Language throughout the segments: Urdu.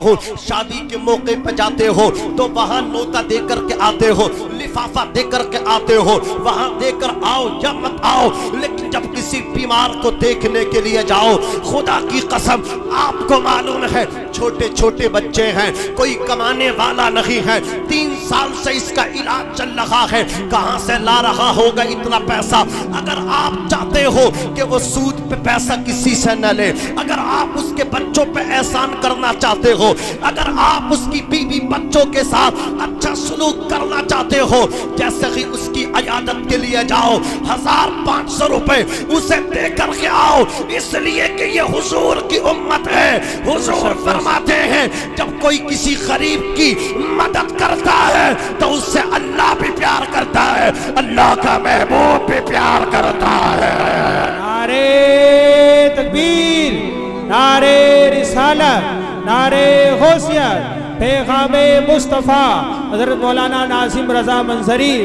ہو، شادی کے موقع پہ جاتے ہو تو وہاں نوتا دے کر کے آتے ہو، لفافہ دے کر کے آتے ہو، وہاں دے کر آؤ یا مت آؤ، لیکن جب کسی بیمار کو دیکھنے کے لیے جاؤ، خدا کی قسم آپ کو معلوم ہے چھوٹے چھوٹے بچے ہیں، کوئی کمانے والا نہیں ہے، 3 سال سے اس کا علاج چل رہا ہے، کہاں سے لا رہا ہوگا اتنا پیسہ؟ اگر آپ چاہتے ہو کہ وہ سود پہ پیسہ کسی سے نہ لے، اگر آپ اس کے بچوں پہ احسان کرنا چاہتے ہو، اگر آپ اس کی بیوی بچوں کے ساتھ اچھا سلوک کرنا چاہتے ہو، جیسے ہی اس کی عیادت کے لیے جاؤ 1500 روپے اسے دے کر کے آؤ، اس لیے کہ یہ حضور کی امت ہے۔ حضور فرماتے ہیں جب کوئی کسی غریب کی مدد کرتا ہے تو اس سے اللہ بھی پیار کرتا ہے، اللہ کا محبوب بھی پیار کرتا ہے۔ نعرہ تکبیر، نعرہ رسالت، نعرہ غوثیت، پیغام مصطفیٰ حضرت مولانا ناظم رضا منظری۔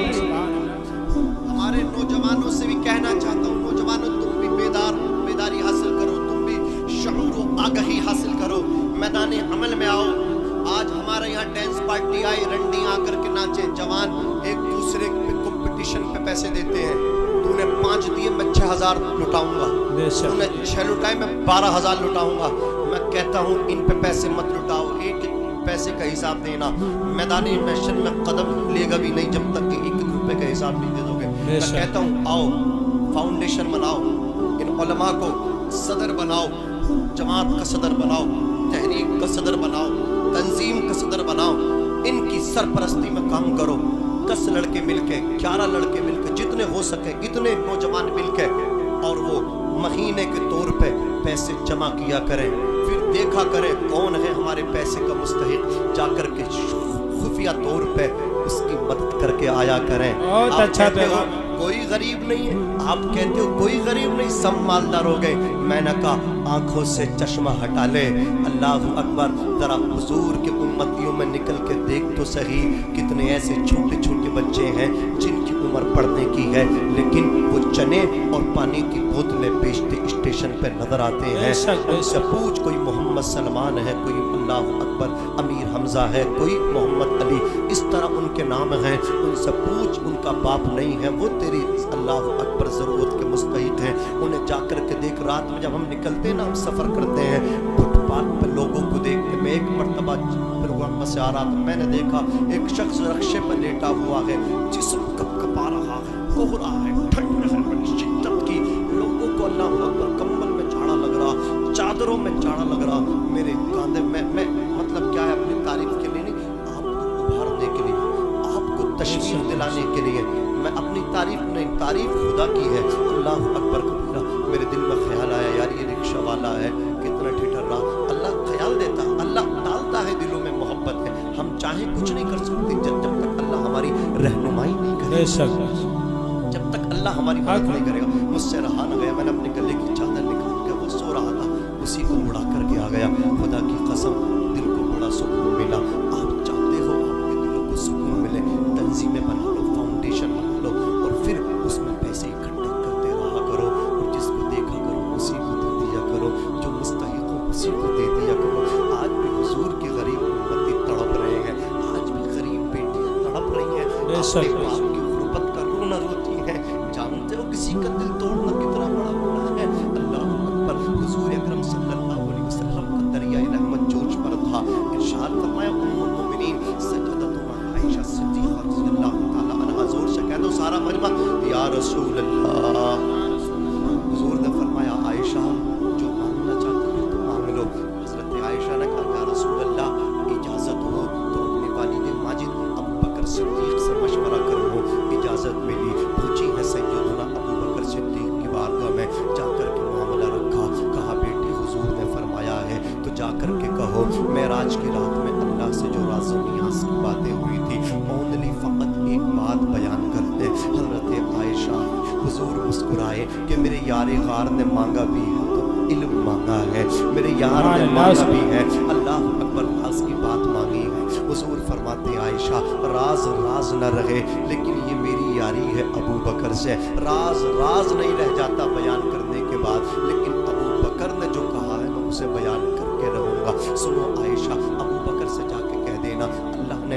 ہمارے نوجوانوں سے بھی کہنا چاہتا ہوں، نوجوانوں تم بھی بیداری حاصل کرو، تم بھی شعور و آگہی حاصل کرو، میدان عمل میں آؤ۔ آج ہمارے یہاں ڈانس پارٹی آئی، رنڈی آ کر کے ناچے، جوان ایک دوسرے پہ کمپٹیشن پہ پیسے دیتے ہیں، تو نے 5 دیے میں 6000 لٹاؤں گا، تو نے 6 لٹائے میں 12000 لٹاؤں گا۔ میں کہتا ہوں ان پہ پیسے مت لٹاؤ، ایک پیسے کا حساب دینا، میدان محشر میں قدم لے گا بھی نہیں جب تک کہ 1 روپے کا حساب نہیں دے دو گے۔ میں کہتا ہوں آؤ فاؤنڈیشن بناؤ، ان علماء کو صدر بناؤ، جماعت کا صدر بناؤ، تحریک کا صدر بناؤ، تنظیم کا صدر بناؤ، ان کی سرپرستی میں کام کرو، 10 لڑکے مل کے، 11 لڑکے مل کے، جتنے ہو سکے اتنے نوجوان مل کے، اور وہ مہینے کے طور پہ پیسے جمع کیا کریں، پھر دیکھا کریں کون ہے ہمارے پیسے کا مستحق، جا کر کے خفیہ طور پہ اس کی مدد کر کے آیا کریں۔ بہت اچھا پیغام۔ کوئی غریب نہیں ہے، آپ کہتے ہو کوئی غریب نہیں، سب مالدار ہو گئے۔ میں نے کہا آنکھوں سے چشمہ ہٹا لے، اللہ اکبر، ذرا حضور کے امتیوں میں نکل کے دیکھ تو صحیح، کتنے ایسے چھوٹے چھوٹے بچے ہیں جن کی عمر پڑھنے کی ہے لیکن وہ چنے اور پانی کی بوتلیں بیچتے اسٹیشن پہ نظر آتے ہیں۔ ان سے پوچھ، کوئی محمد سلمان ہے، کوئی اللہ اکبر امیر حمزہ ہے، کوئی محمد علی، اس طرح ان کے نام ہیں، ان سے پوچھ، ان کا باپ نہیں ہے، وہ تیری اللہ اکبر ضرورت کے مستحق ہیں، انہیں جا کر کے دیکھ۔ رات میں جب ہم نکلتے ہیں نا، ہم سفر کرتے ہیں، فٹ پاتھ پہ لوگوں کو دیکھتے، میں ایک مرتبہ پروگرام سے آ رہا تھا، میں نے دیکھا ایک شخص رکشے پر لیٹا ہوا ہے، جسم کپ کپا رہا ہے، کوہرا ہے، ٹھنڈ ہے بڑی شدت کی، لوگوں کو اللہ اکبر کمبل میں جاڑا لگ رہا، چادروں میں جاڑا لگ رہا، میرے کاندھے میں مطلب کیا ہے، اپنی تعریف کے لیے نہیں، آپ کو ابھارنے کے لیے، آپ کو تشویش دلانے کے لیے، میں اپنی تعریف نہیں، تعریف خدا کی ہے، اللہ اکبر کبیرہ۔ میرے دل میں خیال آیا یار یہ رکشہ والا ہے کتنا ٹھٹر رہا، اللہ خیال دیتا، اللہ ڈالتا ہے دلوں میں محبت ہے، ہم چاہیں کچھ نہیں کر سکتے جب تک اللہ ہماری رہنمائی نہیں کرے، جب تک اللہ ہماری مدد نہیں کرے گا۔ مجھ سے رہا نہ گیا، میں نے اپنے گلے کی چادر نکال کے، وہ سو رہا تھا، اسی کو اڑا کر کے آ گیا، خدا کی قسم دل کو بڑا سکون ملا۔ آپ چاہتے ہو آپ کے دلوں کو سکون ملے، تنظیمیں بنا لو، فاؤنڈیشن بنا لو، اور پھر اس میں پیسے اکٹھا کرتے رہا کرو، اور جس کو دیکھا کرو اسی کو دے دیا کرو، جو مستحق ہو اسی کو دے دیا کرو۔ آج بھی حضور کے غریب امتی تڑپ رہے ہیں، آج بھی غریب بیٹیاں تڑپ رہی ہیں، اپنے باپ کی غربت کا رونا روتی ہیں، جانتے ہو کسی کا دل توڑنا کتنا بڑا گناہ ہے۔ اللہ اکبر، حضور اکرم صلی اللہ علیہ وسلم کا دریائے رحمت جوش پر تھا، ارشاد فرمایا ام المؤمنین سیدتنا عائشہ صدیقہ رضی اللہ تعالی عنہا، زور سے کہہ دو سارا مجمع، یا رسول اللہ۔ حضور نے فرمایا عائشہ جو مانگنا چاہتی ہے تو مانگ لو۔ حضرت عائشہ نے کہا یا رسول اللہ اجازت ہو تو اپنے والد ماجد ابو بکر صدیق سے مشورہ کر لو۔ اجازت ملی، پوچھی ہے سیدنا ابو بکر صدیق کی بارگاہ میں، جا کر کے معاملہ رکھا، کہا بیٹی حضور نے فرمایا ہے تو جا کر کے کہو معراج کی رات میں اللہ سے جو راز و نیاز کی باتیں ہوئی تھی، اونلی فقط ایک بات بیان کر دے۔ حضرت عائشہ، حضور مسکرائے کہ میرے یار غار نے مانگا بھی ہے تو علم مانگا ہے، میرے یار نے مانگا بھی ہے اللہ اکبر، راز کی بات مانگی ہے۔ حضور فرماتے عائشہ راز راز نہ رہے، لیکن یہ میری یاری ہے ابو بکر سے، راز راز نہیں رہ جاتا بیان کرنے کے بعد، لیکن ابو بکر نے جو کہا ہے میں اسے بیان کر کے رہوں گا۔ سنو عائشہ، ابو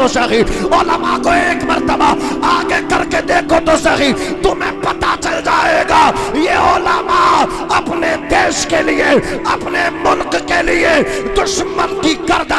تو صحیح، علماء کو ایک مرتبہ آگے کر کے دیکھو تو صحیح، تمہیں پتہ چل جائے گا یہ علماء اپنے دیش کے لیے، اپنے ملک کے لیے دشمن کی گردن